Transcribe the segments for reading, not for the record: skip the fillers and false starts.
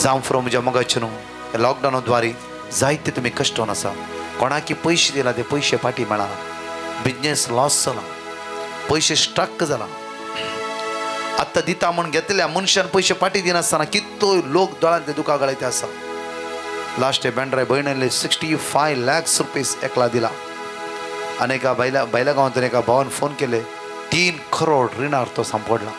जावं फ्रो म्हज्या मोगाचे न्हू लॉकडावनाद्वारे जायते तुमी कश्ट आसा कोणाकी पयशे दिला ते पयशे फाटी मेळना बिजनेस लॉस जाला पयशे स्ट्रक जाला आत्तां दिता म्हूण घेतल्या मनशान पयशे फाटी दिनासतना कितलो लोक दोळ्यांतले दुका गळयते आसा लास्ट बेंड्राय भयणीले 65 लाख रुपये एकला दिला आनी एका बैला गांवांतून एका भावान फोन केले 3 करोड रिणार तो सांपडला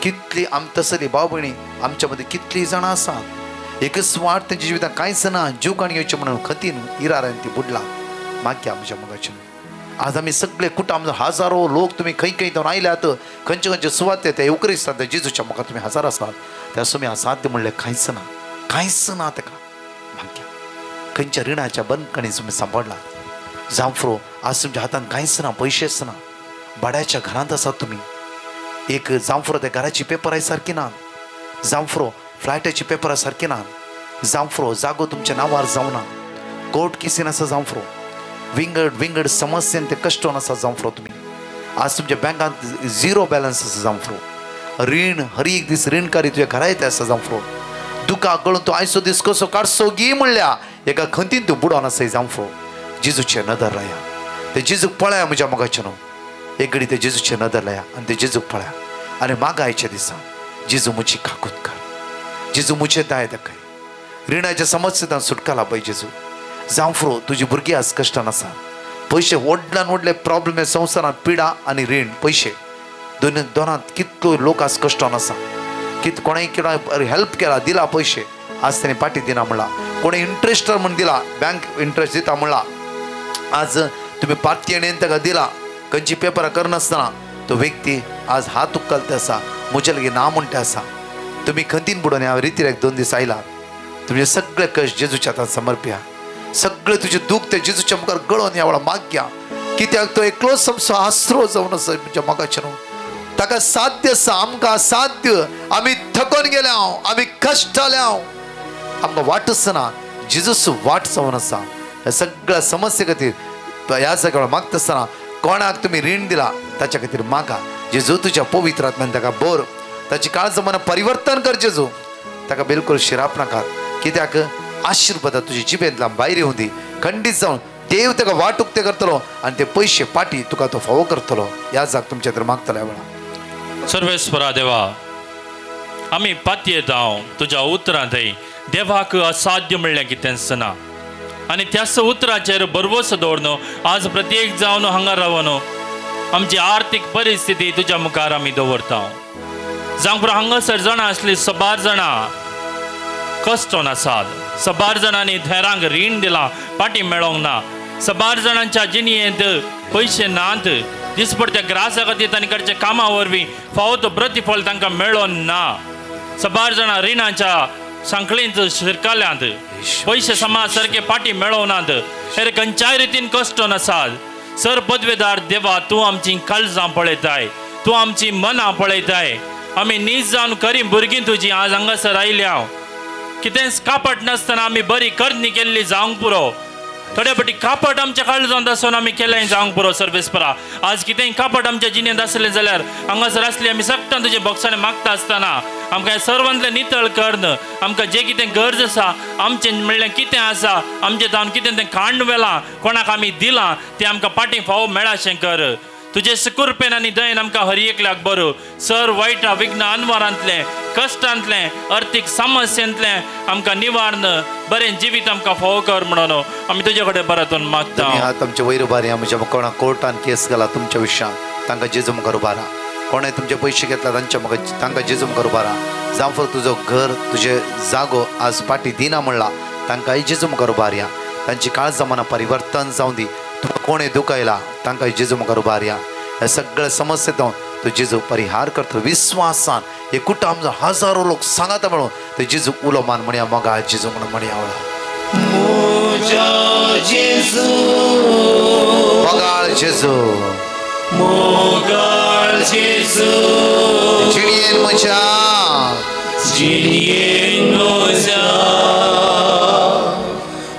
कितली तसली भाव भयणी आमच्या मदीं कितली जाणां आसात एकच वाट तेंच्या जिवितांत कांयच ना जीव काण घेवचे म्हणून खतीन इरारान ती बुडला मागया आमच्या मोगाचे आज आमी सगळे कुटुंब हजारो लोक तुमी खंय खंय जावन आयल्यात खंयचे खंयचे सुवात ते उकरिस्तान ते जेजूच्या मोगा तुमी हजार आसात त्या सुमी असाध्य म्हणलें कांयच ना ताका मागया खंयच्या रिणाच्या बंदखणी तुमी सांपडला जावं फ्रो आज तुमच्या हातान कांयच ना पयशेच ना भाड्याच्या घरांत आसात तुमी एक जावं फ्रो त्या घराची पेपरां सारकी ना जावं फ्रो फ्लायटाची पेपरां सारकी ना जावं फ्रो जागो तुमच्या नांवार जावना कोर्ट केसीन आसा जावं फ्रो विंगड समस्येन ते कश्टोन आसा जावं फ्रो तुमी आज तुमच्या बँकांत 0 बॅलन्स आसा जावं फ्रो रीण हर एक दीस रीणकारी तुज्या घरा येता आसा जावं फ्रो दुका कळून तूं आयचो दीस कसो काडसो गी म्हणल्या एका खंतीन तूं बुडोन आसा जावं फ्रो जेजूचे नदर लाया ते जेजूक पळया म्हज्या मोगाचे न्हू एक घडी ते जेजूचे नदर लाया आनी ते जेजूक पळया आनी म्हाका आयच्या दिसा जेजू म्हजी काकूत कर जेजू मुझे दाय दाखय रिणाच्या समस्येंतल्यान सुटका लाभय जेजू जावं फ्रो तुजी भुरगीं आज कश्टान आसा पयशे व्हडल्यान व्हडले प्रॉब्लेम संवसारांत पिडा आनी रीण पयशे दोनांत कितलो लोक आज कश्टान आसा कोणें हेल्प केला दिला पयशे आज ताणें पाटी दिना म्हणला कोणें इंट्रस्टर म्हूण दिला बँक इंट्रस्ट दिता म्हणला आज तुमी पार्टी आनी ताका दिला खंयची पेपरां करनासतना तो व्यक्ती आज हात उखलते आसा म्हजे लागीं ना म्हणटे आसा तुमी खंतीन बुडोवन ह्या रितीर 2 दीस आयला तुमचे सगळे कश्ट जेजूच्या हातांत समर्पया सगळे तुजे दूख ते जेजूच्या मुखार गळोवन ह्या वेळा मागया कित्याक तो एकलो समसो आसरो जावन आसा तुमच्या मोगाचे न्हू ताका साध्य आसा आमकां साध्य आमी थकोन गेल्या आमी कश्टाल्या आमकां वाटच ना जेजूस वाट जावन आसा ह्या सगळ्या समस्ये खातीर ह्या सगळ्या मागता आसतना कोणाक तुमी रीण दिला ताच्या खातीर मागा जेजू तुज्या पवित्र आत्म्यान ताका बोर ताची काळ जमाना परिवर्तन कर जेजू ताका बिलकुल शिराप नाकात कित्याक आशीर्वाद तुजी जिबेंतल्यान भायर येवं दी खंडीत जावन देव ताका वाट उक्ते करतलो आनी ते पयशे पाटी तुका तो फावो करतलो ह्या जाग तुमच्या खातीर मागतल्या वेळा सर्वेस्परा देवा आमी पातयेत येता तुज्या उतरांत देवाक असाध्य म्हणलें कितेंच ना आनी त्याच उतराचेर भरवोस दवरनो आज प्रत्येक जावन हांगा रावन आमची आर्थीक परिस्थिती तुज्या मुखार आमी दवरता जावं पुरो हांगासर जाणां आसली 12 जाणां कश्टोन आसात 12 जाणांनी हेरांक रीण दिलां पाटी मेळोंक ना 12 जाणांच्या जिणयेंत पयशे नात दिसपट्ट्या ग्रासा खातीर तांणी कडच्या कामा वरवीं फावो तो प्रतिफळ तांकां मेळ्ळो ना 12 जाणां रिणाच्या सांखळेंत शिरकाल्यांत पयशे समाज सारके पाटी मेळोवनात हेर खंयच्याय रितीन कश्टोन आसात सर पदवेदार देवा तूं आमची काळजां पळयताय तूं आमची मनां पळयताय आमी नीज जावन खरी भुरगीं तुजी आज हांगासर आयल्या कितेंच कापट नासतना आमी बरी करणी केल्ली जावंक पुरो थोडे फाटी कापट आमच्या काळजांत आसून आमी केलें जावंक पुरो सर्वेस्परा आज कितेंय कापट आमच्या जिणेंत आसलें जाल्यार हांगासर आसली आमी सगळ्यां तुजे भक्षाणे मागता आसतना आमकां सर्वांतलें नितळ कर्ण आमकां जें कितें गरज आसा आमचें म्हणलें कितें आसा आमचें जावन कितें तें खांड वेलां कोणाक आमी दिलां तें आमकां पाटी फावो मेळाशें कर तुजे सुकुरपेन आनी दयेन आमकां हर एकल्याक बरो सर वायटा विघ्न अनवरांतलें कश्टांतलें अर्थीक समस्यांतलें आमकां निवारण बरें जिवीत आमकां फावो कर म्हणून आमी तुजे कडेन परतून मागता तुमचे वयर उबारी म्हज्या कोणा कोर्टान केस घाला तुमच्या विशयान तांकां जेजू मुखार उबारा कोणें तुमचे पयशे घेतला तांच्या मुखार तांकां जेजू मुखार उबारा जावं फक्त तुजो घर तुजे जागो आज पाटी दिना म्हणला तांकांय जेजू मुखार उबारया तांची काळ जमाना परिवर्तन जावं दी तुका कोणें दुखयला तांकां जेजू मुखार उबारया ह्या सगळ्या समस्येंतून तो जेजू परिहार करतो विश्वासान हे कुटुंब हजारो लोक सांगाता म्हणून ते जेजू उलो मान म्हणया मोगा जेजू म्हणून म्हणया मोगाळ जेजू मोगाळ जेजू जिणयेन म्हज्या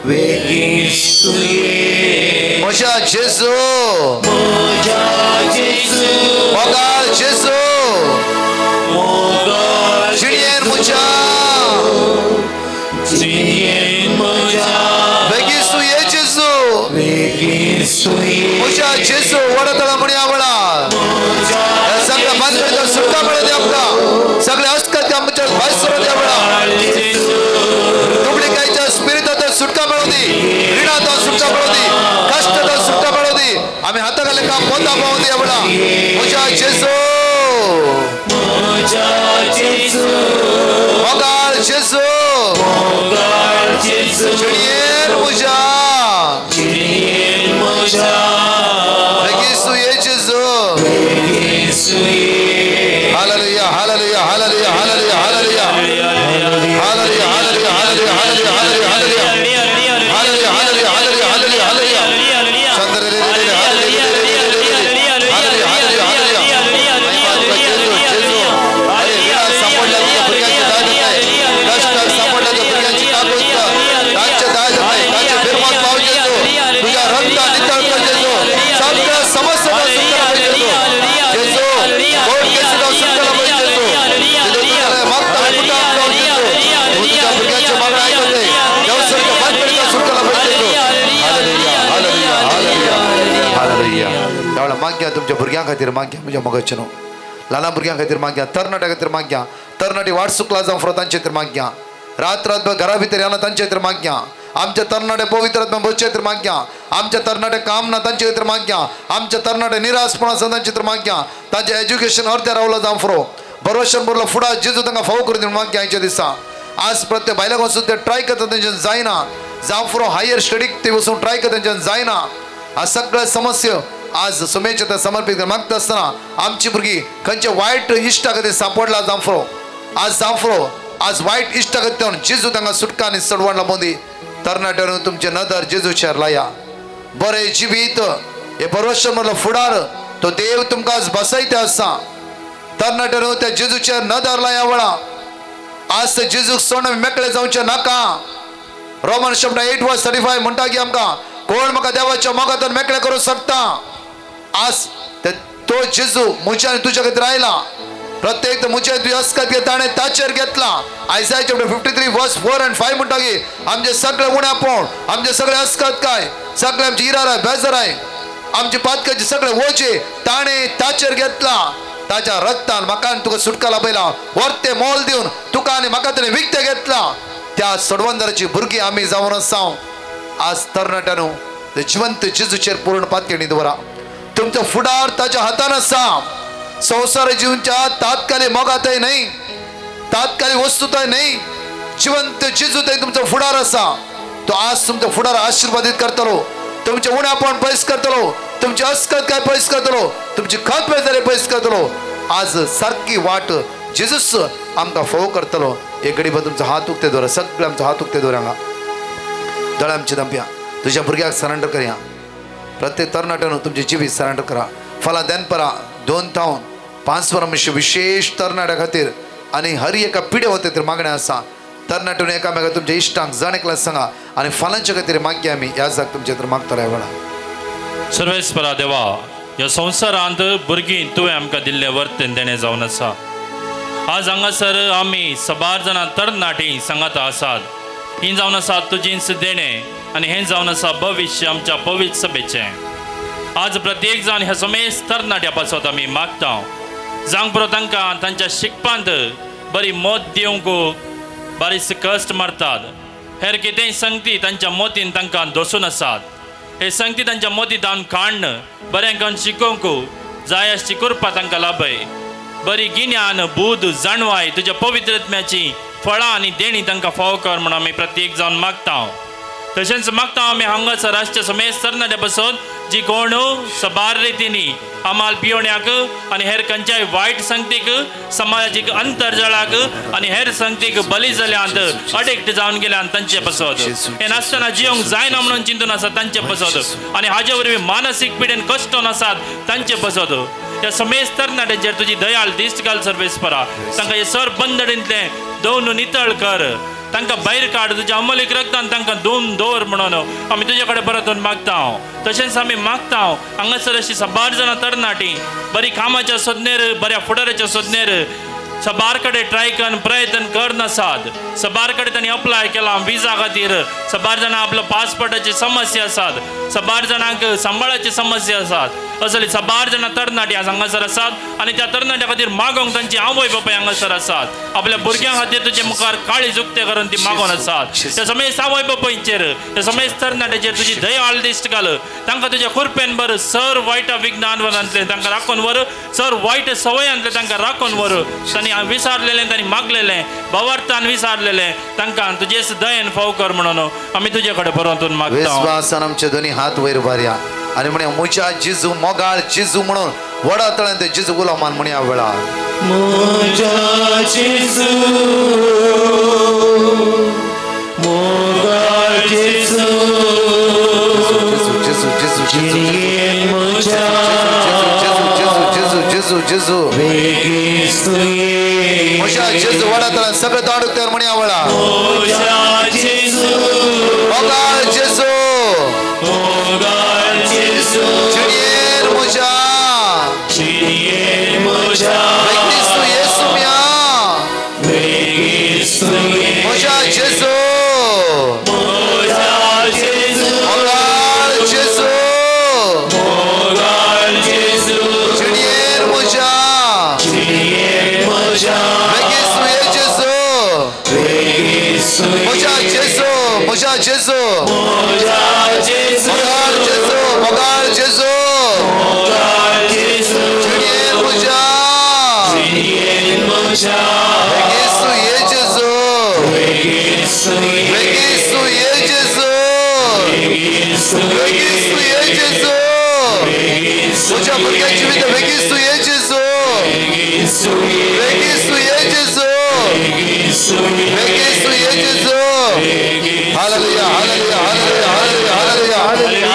वेगीस तुये म्हज्या जेजू मोगाळ जेजू जिणयेन म्हज्या मुझा जेसू वडतळा म्हणे आवळा सगळं बांधकडे सुटका मिळू दे आमका सगळे अस्कत आमच्या भाईसर दे आवळा डुप्लिकेटच्या स्पिरिटचा सुटका मिळू दे ऋणाचा सुटका मिळू दे कष्टाचा सुटका मिळू दे आम्ही हाताखाली काम पोता पाहू दे आवळा मुझा जेसू मोगाळ जेसू चिड़ियन मुझा Regisu Yesu Hallelujah hallelujah hallelujah hallelujah hallelujah hallelujah hallelujah hallelujah hallelujah hallelujah hallelujah hallelujah hallelujah hallelujah Chandra माग्या तुमच्या भुरग्यां खातीर माग्या म्हज्या मगजनो ल्हान भुरग्यां खातीर माग्या तरणाट्या खातीर माग्या तरणाटी वाटसुकला जावं फुरो तांचे खातीर माग्या रात घरा भितर येना तांचे खातीर माग्या आमच्या तरणाटे पवित्र आत्मा बसचे खातीर माग्या आमच्या तरणाटे काम ना तांचे खातीर माग्या आमच्या तरणाटे निराशपण आसा तांचे खातीर माग्या तांचे एज्युकेशन अर्ध्या रावला जावं फुरो भरोशान बरलो फुडा जेजू तांकां फाव करून दिवन माग्या आयच्या दिसा आज प्रत्येक बायलाक वचून ते ट्राय करता तेंच्यान जायना जावं फुरो हायर स्टडीक ते वचून ट्राय करता तेंच्यान जायना आज सगळे समस्या आज सुमेच्या त्या समर्पित मागता असताना आमची भुरगीं खंयचे वायट इश्टा खातीर सांपडला जांफरो आज जांफरो आज वायट इश्टा खातीर जेजू तांकां सुटका आनी सडवण लाबोवन दी तरणाट्यान तुमचे नदर जेजूचेर लाया बरें जिवीत हे भरोशा मरलो फुडार तो देव तुमकां आज बसयते आसा तरणाट्यान त्या जेजूचेर नदर लाया वळा आज ते जेजूक सोडून मेकळे जावचे नाका रोमन शब्द 8:35 म्हणटा की आमकां कोण म्हाका देवाच्या मोगातून मेकळे करूं शकता आज तो जेजू मुझ्या तुझ्या खातीर आयला प्रत्येक मुझ्या तुझ्या अस्कत ताणें ताचेर घेतला आयसाया चॅप्टर 53:4-5 म्हणटा की आमचे सगळे उण्यापण आमचे सगळे अस्कत काय सगळे आमची इराराय बेजाराय आमचे पातकाचे सगळे ओझे ताणें ताचेर घेतला ताच्या रक्तान म्हाका तुका सुटका लाभयला वर्ते मोल दिवन तुका आनी म्हाका ताणें विकते घेतला त्या सडवंदराची भुरगीं आमी जावन आसा आज तरणाट्यानो जिवंत जेजूचेर पूर्ण पातकेणी दवरा तुमचा फुडार ताच्या हातान आसा संसार जीवनच्या तात्कालिक मोगातय नाही तात्कालिक वस्तुतय नाही जिवंत जेजू थंय तुमचा फुडार आसा तो आज तुमचा फुडार आशीर्वादित करतलो तुमचे उण्यापण पयस करतलो तुमचे अस्कत काय पयस करतलो तुमची खत बेजारी पयस करतलो आज सारकी वाट जेजूस आमकां फोव करतलो एक घडी तुमचा हात उक्ते दवरा सगळे आमचा हात उक्ते दवरा हांगा दोळे आमची दंप्या तुझ्या भुरग्याक सरेंडर करया प्रत्येक तरणाट्यान तुमचे जिवीत सरेंडर करा फला देनपरा 2 तावन 5 वरां विशेष तरणाट्या खातीर आनी हर एका पिढे वते तर मागणें आसा तरणाट्यान एकामेका तुमच्या इश्टांक जाणेकला सांगा आनी फलांच्या खातीर मागया आमी ह्या जाग तुमचे तर मागता वेळा सर्वेस्परा देवा ह्या संवसारांत भुरगीं तुवें आमकां दिल्लें वर्तन देणें जावन आसा आज हांगासर आमी सबार जाणां तरणाटी सांगाता आसात ही जावन आसा तुजींच देणें आनी हें जावन आसा भविश्य आमच्या पवित्र सभेचें आज प्रत्येक जाण ह्या समेज तरणाट्या पासत आमी मागता जांक पुरो तांकां तांच्या शिकपांत बरी मोत दिवंक बारीस कश्ट मारतात हेर कितेंय संगती तांच्या मोतीन तांकां दोसून आसात हे संगती तांच्या मोती दावन काडन बरें करून शिकोवंक जाय आसची करपा तांकां लाभय बरी गिन्यान बूद जाणवाय तुज्या पवित्रत्म्याची फळां आनी देणी तांकां फाव कर म्हूण आमी प्रत्येक जावन मागता तशेंच मागता आमी हांगासर राष्ट्रीय समेज तरणाटे बसोन जी कोण सबार रितीनी अमाल पियोण्याक आनी हेर खंयच्याय वायट संगतीक समाजीक अंतरजळाक आनी हेर संगतीक बली जाल्यांत अडिक्ट जावन गेल्यांत तांचे पसत हे नासतना जियोंक जायना म्हणून चिंतून आसात तांचे पसत आनी हाजे वरवीं मानसीक पिडेन कश्टून आसात तांचे पसत ह्या समेज तरणाट्यांचेर तुजी दयाल दिश्ट घाल सर्वेस्परा तांकां हे सर बंदडींतले दोन नितळ कर तांकां भायर काड तुज्या अमलीक रक्तान तांकां दोन दवर म्हणून आमी तुजे कडेन परतून मागता तशेंच आमी मागता हांगासर अशी सबार जाणां तरणाटी बरी कामाच्या सोदनेर बऱ्या फुडाराच्या सोदनेर सबार कडेन ट्राय करून प्रयत्न करनासात सबार कडेन तांणी अप्लाय केला विजा खातीर सबार जाणां आपलो पासपोर्टाची समस्या आसात सबार जाणांक सांबाळाची समस्या आसात असली सबार जाणां तरणाटी हांगासर आसात आनी त्या तरणाट्या खातीर मागोंक तांची आवय बापाय हांगासर आसात आपल्या भुरग्यां खातीर तुजे मुखार काळीज उक्ते करून ती मागोन आसात त्या समेस्त आवय बापायचेर त्या समेस्त तरणाट्याचेर तुजी दया आळदिश्ट घाल तांकां तुज्या कृपेन बर सर वायट विज्ञानांतले तांकां राखून व्हर सर वायट सवयांतले तांकां राखून व्हर तांणी विसारलेलें तांणी मागलेलें भवार्थान विसारलेलें तांकां तुजेच दयेन फाव कर म्हणून आमी तुजे कडेन परतून मागता विश्वासान आमचे दोन्ही हात वयर उबारया आनी म्हणे मुच्या जिजू मोगाळ जिजू म्हणून वडा तळ्यान ते जिजू गुलामान म्हणया वेळार मुझा जिजू मोगाळ जिजू जिजू जिजू जिजू मुझा जिजू जिजू जिजू मुच्या जिजू वडा तळ्यान सगळं ताडूक तर म्हणया वेळार मुझा जिजू मोगाळ जिजू मोगाळ जिजू चिडयेर मुच्या चिनिये मुझा क्रिस्तू येसू म्या मुच्या जिजू मुझा जिजू मोगाळ जिजू मोगाळ जिजू चिडयेर मुच्या चिनिये मुझा क्रिस्तू येसू मुच्या जिजू मुच्या जिजू मुझा जिजू मोगाळ जिजू मोगाळ जिजू चिडयेर मुच्या चिनिये मुझा क्रिस्तू येसू क्रिस्तू येसू क्रिस्तू येसू मुच्या भुरग्याची जिवीत Kristu Yesu Kristu Yesu Kristu Yesu hallelujah hallelujah hallelujah hallelujah hallelujah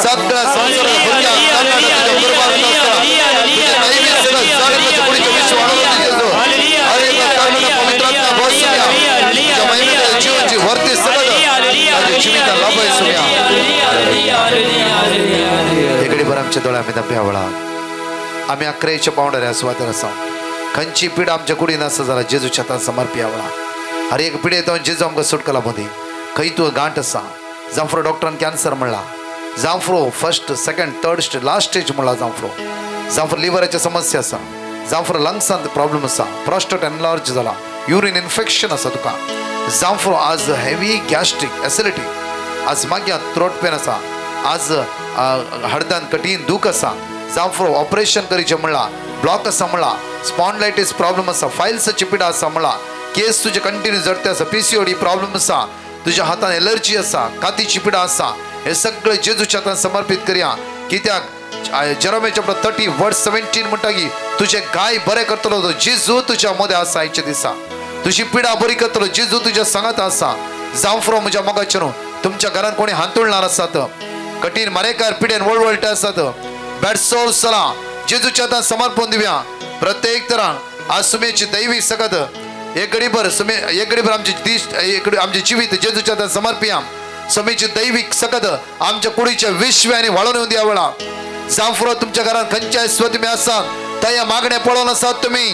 सगळ्या संसारात भुरग्या कर्नाटकाच्या बरोबर वरती सगळं जीवित इकडे बरं आमच्या दोळ्या आम्ही दंप्या वळा आम्ही अकराच्या पावंडऱ्या सुवातेर आसा खंयची पिडा आमच्या कुडीन आसा जाल्यार जेजूच्या हातान समर्पिया वळा हर एक पिडेत जेजू आमकां सुटकला मदीं खंय तूं गांठ आसा जावं फुडें डॉक्टरान कॅन्सर म्हणला जावं फुडें first second third stage last stage म्हणला जावं फुडें लिव्हराची समस्या आसा जावं फुडें लंग्सांत प्रॉब्लेम आसा प्रोस्टेट एनलार्ज जाला युरीन इन्फेक्शन आसा तुका जावं फुडें आज हेवी गॅस्ट्रीक एसिडिटी आज मागीर थ्रोट पेन आसा आज हडदान कठीण दूख आसा जावं फुडें ऑपरेशन करीचें म्हणला ब्लॉक आसा म्हणला स्पॉन्डलायटीस प्रॉब्लेम आसा फायल्साची पिडा आसा म्हणला केस तुजे कंटिन्यू जडते आसा PCOD प्रॉब्लेम आसा तुज्या हातान एलर्जी आसा कातीची पिडा आसा हे सगळे जेजूच्या हातान समर्पित करया कित्याक जेरोमिया चॅप्टर 30 वर्स 17 म्हणटा की तुझे गाय बरें करतलो तो जेजू तुज्या मदें आसा आयच्या दिसा तुजी पिडा बरी करतलो जेजू तुज्या सांगात आसा जावं फुडें म्हज्या मोगाचे न्हू तुमच्या घरान कोणी हांतुळणार आसात कठीण मारेकार पिडेन वळवळटे आसात बॅड सोल्स चला जेजूच्या हातान समर्पण दिवया प्रत्येक तरान आज सुमेची दैवी सकत एक घडीभर आमचे जिवीत जेजूच्या हातान समर्पिया सुमेची दैवीक सकत आमच्या कुडीच्या विश्वांनी वाळून येऊन द्या वेळा जावं फुडें तुमच्या घरान खंयच्याय स्वतमी आसात त्या मागणे पळोवन आसात तुमी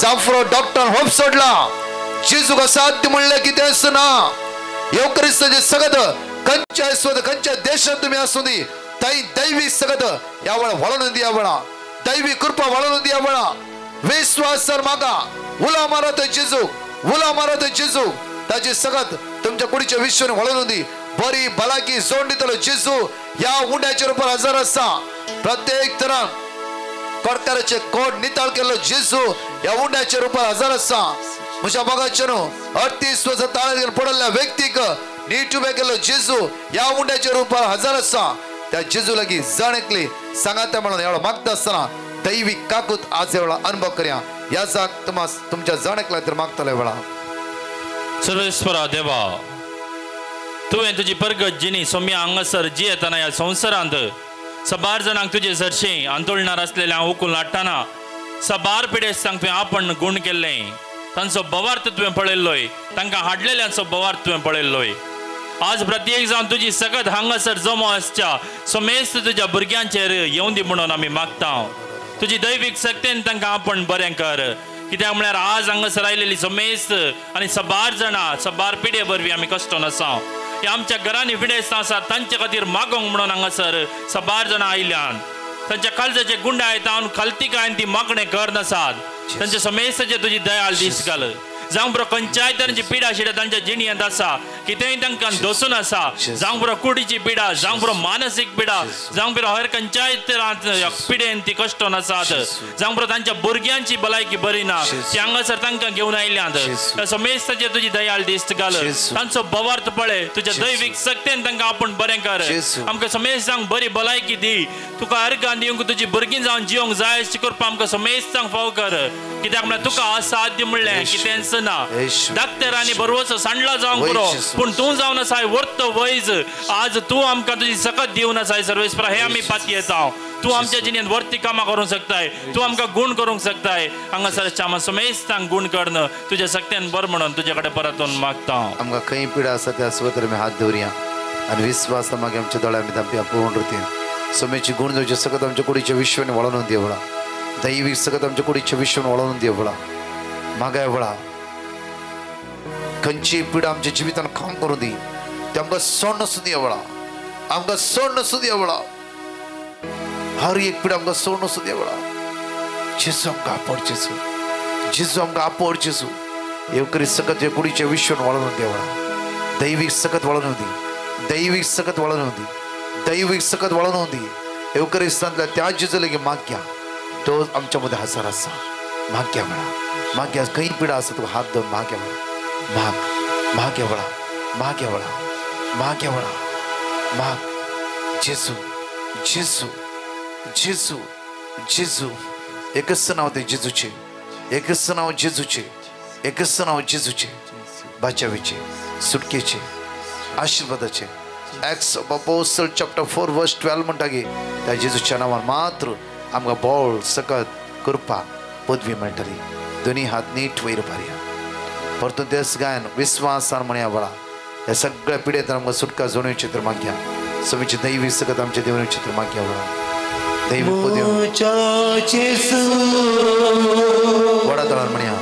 जावं फुडें डॉक्टरान होप सोडला जेजूक असाध्य म्हणलें कितेंच ना येवकरिस्ताचे सगत खंयच्याय स्वत खंयच्या देशात तुमी आसूं दी थंय दैवी सगत ह्या वेळा वळोवन दिया वेळा दैवी कृपा वळोवन दिया वेळा विश्वासार मागा उला मारत जेजूक उला मारत जेजूक ताची सगत तुमच्या कुडीच्या विश्वान वळोवन दी बरी भलायकी जोड दितलो जेजू ह्या उंड्याच्या रूपार हजर आसा प्रत्येक तरान कोडकाराचे कोड निताळ केलो जेजू ह्या उंड्याच्या रूपार हजर आसा म्हज्या मोगाचे न्हू 38 वर्सां ताळ्यार पडलेल्या व्यक्तीक नीट उबे केलो जेजू ह्या उंड्याच्या रूपार हजर आसा त्या जेजू लागीं जण एकली सांगात म्हणून एवढा मागता आसतना दैवी काकूत आज एवढा अनुभव करया ह्या जाग तुमच्या जण एकल्या तर मागतले वेळा सर्वेश्वरा देवा तुवें तुजी परगत जिणी सोम्या हांगासर जी येताना ह्या संवसारांत सबार जाणांक तुजे सरशें आंतोळणार आसलेलें हांव उखलून हाडटाना सबार पिडेस तांक तुवें आपण गूण केल्लें तांचो बवार्थ तुवें पळयल्लोय तांकां हाडलेल्यांचो बवार्थ तुवें पळयल्लोय आज प्रत्येक जावन तुजी सगत हांगासर जमो आसच्या समेस्त तुज्या भुरग्यांचेर येवं दी म्हणून आमी मागता तुजी दैवीक शक्तीन तांकां आपण बरें कर कित्याक म्हळ्यार आज हांगासर आयलेली समेस्त आनी सबार जाणां सबार पिढे वरवीं आमी कश्टून आसा हे आमच्या घरांनी विडेस्त आसा तांचे खातीर मागोंक म्हणून हांगासर सबार जाणां आयल्यान तांच्या काळजाचे गुंडे आयतावन खालतीकायन ती मागणें करनासात तांचे समेस्तचे तुजी दयाळ दीस घाल जावं बरो खंयच्याय पिडा शिडा तांच्या जिणयेंत आसा कितेंय तांकां दोसून आसा जावं बरो कुडीची पिडा जावं बरो मानसीक पिडा जावं बरो हेर खंयच्याय पिडेन ती कश्टून आसात जावं बरो तांच्या भुरग्यांची भलायकी बरी ना ती हांगासर तांकां घेवन आयल्यांत समेस्ताचे तुजी दयाळ दिश्ट घाल तांचो बवार्थ पळय तुज्या दैवीक शक्तीन तांकां आपूण बरें कर आमकां समेस्तांक बरी भलायकी दी तुका अर्गां दिवंक तुजी भुरगीं जावन जिवंक जाय अशें करपाक आमकां समेस्तांक फाव कर कित्याक म्हळ्यार तुका असाध्य म्हणलें कितेंच ना डाक्टरांनी बरोवचो सांडला जावंक बरो पूण तूं जावन आसाय वर्त वैज आज तूं आमकां तुजी सकत दिवन आसाय सर्वेस्परा हे आमी पाती येता तूं आमच्या जिणेंत वर्ती कामां करूंक शकताय तूं आमकां गुण करूंक शकताय हांगासर आमी समेस्तांक गुण करण तुज्या शक्तीन बरें म्हणून तुजे कडेन परत येवन मागता आमकां खंय पिडा आसा त्या सुवातेर आमी हात दवरया आनी विस्वास मागीर आमच्या दोळ्यां भितर पूर्ण रितीन समेची गुण जावचे सकत आमच्या कुडीच्या विश्वान वळोवन दिवळा दैवीक सकत आमच्या कुडीच्या विश्वान वळोवन दिवळा मागाय वळा खंयची पिडा आमच्या जिवितान काम करूं दी ते आमकां सोडून सुद्दां वळा आमकां सोडून सुद्दां वळा हर एक पिडा आमकां सोडून सुद्दां वळा जेजू आमकां आपड जेजू जेजू आमकां आपड जेजू येवकरी सकत ह्या कुडीच्या विश्वान वळोवन देवळा दैवीक सकत वळोवन दी दैवीक सकत वळोवन दी दैवीक सकत वळोवन दी येवकरी स्थानांतल्या त्या जेजू लेगीत मागया तो आमच्या मदें हजर आसा मागया वळा मागया खंय पिडा आसा तुका हात धरून मागया वळा माग मागे वळा मागे वळा मागे वळा माग जेजू जेजू जेजू जेजू एकच नांव ते जेजूचे एकच नांव जेजूचे एकच नांव जेजूचे बाचावेचे सुटकेचे आशिर्वादाचे एक्ट्स ऑफ अपोस्टल चॅप्टर 4 वर्स 12 म्हणटा की त्या जेजूच्या नांवान मात्र आमकां बोळ सकत कृपा पदवी मेळटली दोनी हात नीट वयर पारया परतून तेच गायन विश्वासान म्हणया वळा ह्या सगळ्या पिडेंतल्यान आमकां सुटका जोडूंची तर मागया समेची दैवी सकत आमच्या देवणीची तर मागया वळा दैवी वडा तळान म्हणया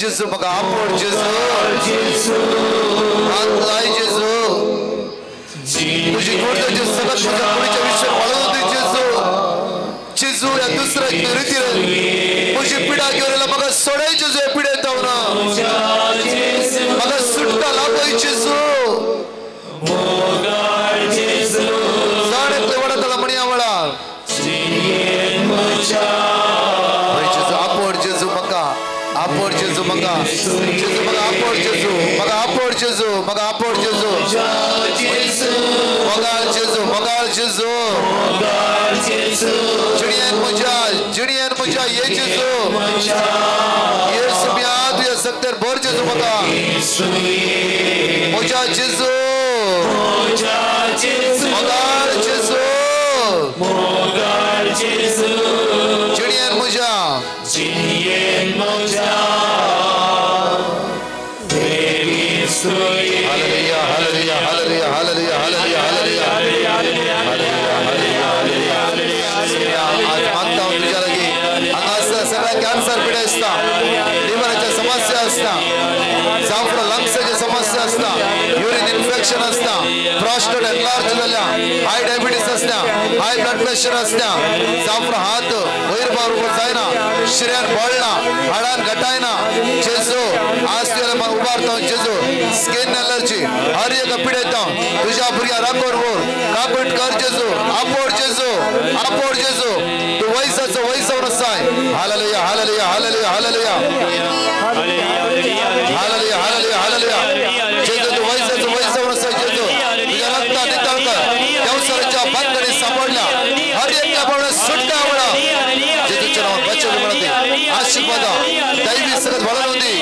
जेजू मग आपड जेजू हात लाय जेजू तुझी गोडचे सगळं तुझ्या कुडीच्या विश्वान वळवून दी जेजू जेजू या दुसऱ्या रितीन तुझी पिडा घेवन म्हाका सोडाय जेजू हे पिडेंत म्हाका सुटका लाभय जेजू जाणेतले वडा तळा म्हणया वळा आपड जेजू म्हाका आपड जेजू म्हाका जेजू म्हाका आपड जेजू म्हाका आपड जेजू म्हाका आपड जेजू मोगाळ जेजू मोगाळ जेजू जिणयेन म्हज्या ये जेजू येसू म्या तुझ्या सक्तेर भर जेजू म्हाका म्हज्या जेजू मोगाळ जेजू जिणयेन म्हज्या Hallelujah, hallelujah, hallelujah, hallelujah, hallelujah, hallelujah. आज मागता हूँ तुझ्या लगी अंगाचा सगळा कॅन्सर पिढे असता लिव्हरच्या समस्या असता जाफरा लंग्सच्या समस्या असता युरिन इन्फेक्शन असता प्रोस्टेट एनलार्ज झाल्या हाय डायबिटीज असता हाय ब्लड प्रेशर असता जाफरा हात वयर बार जायना शिऱ्यान बळना हाडान घटायना जेजू आज तुला उबारता जेजू स्किन एलर्जी हर एक पिडेता तुझ्या भुरग्या राखोर वर कापट कर जेजू आपड जेजू तू वयसाचो वयसावर आसाय hallelujah hallelujah hallelujah hallelujah hallelujah hallelujah hallelujah जेजू तू वयसाचो वयसावर आसाय जेजू तुझ्या रक्ता नितळ कर देवसराच्या बंधने सांभाळल्या हर एका बाळा सुटका आवडा जेजूच्या नावात वचन म्हणते आशीर्वाद दैवी सकत वळवून दी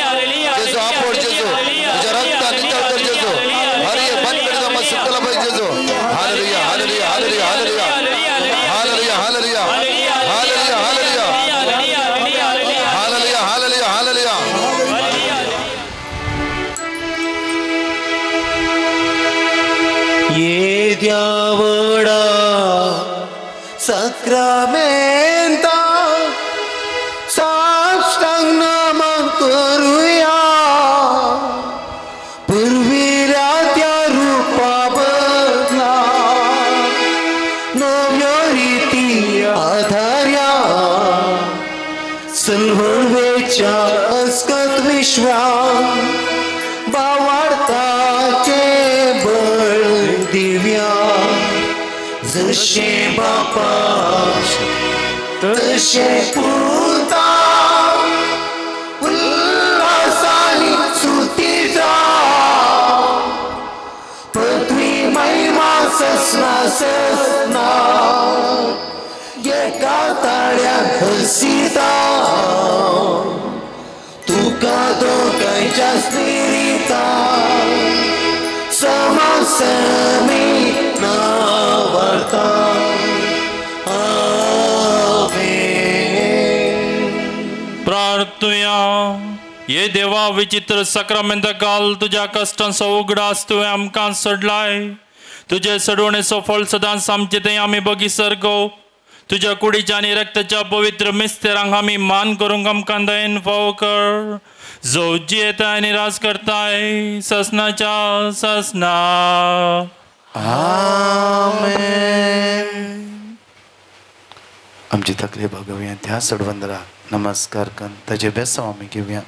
देवड़ा सक्रामेंता साष्टांग नमन करूया पूर्वील्या त्या रूपा बदला नव्या रीती आधार्या सलवळवेच्या अस्कत विश्वा बावार्ताचे बळ दिव्या जशे बापा तशे पुता उल्हासानी सुती जा पृथ्वी महिमा ससना ससना एका ताळ्यात हसीता तुका दोघांच्या स्थिरिता समासमी नावर्ता प्रार्थूया ये देवा विचित्र सक्रमेंत काल तुझ्या कष्टांचो उगडास तुवें आमकां सोडलाय तुझे सोडवणेचो फळ सदांच आमचे थंय आमी बगीसर गो तुझ्या कुडीच्या आनी रक्ताच्या पवित्र मिस्तेरांक आमी मान करूंक आमकां दयेन फाव कर जो जियेता आनी राज करताय ससनाच्या ससना आमेन. आमची तकली बघूया त्या सडवंदरा नमस्कार कर ताजे बेसांव आमी घेवया.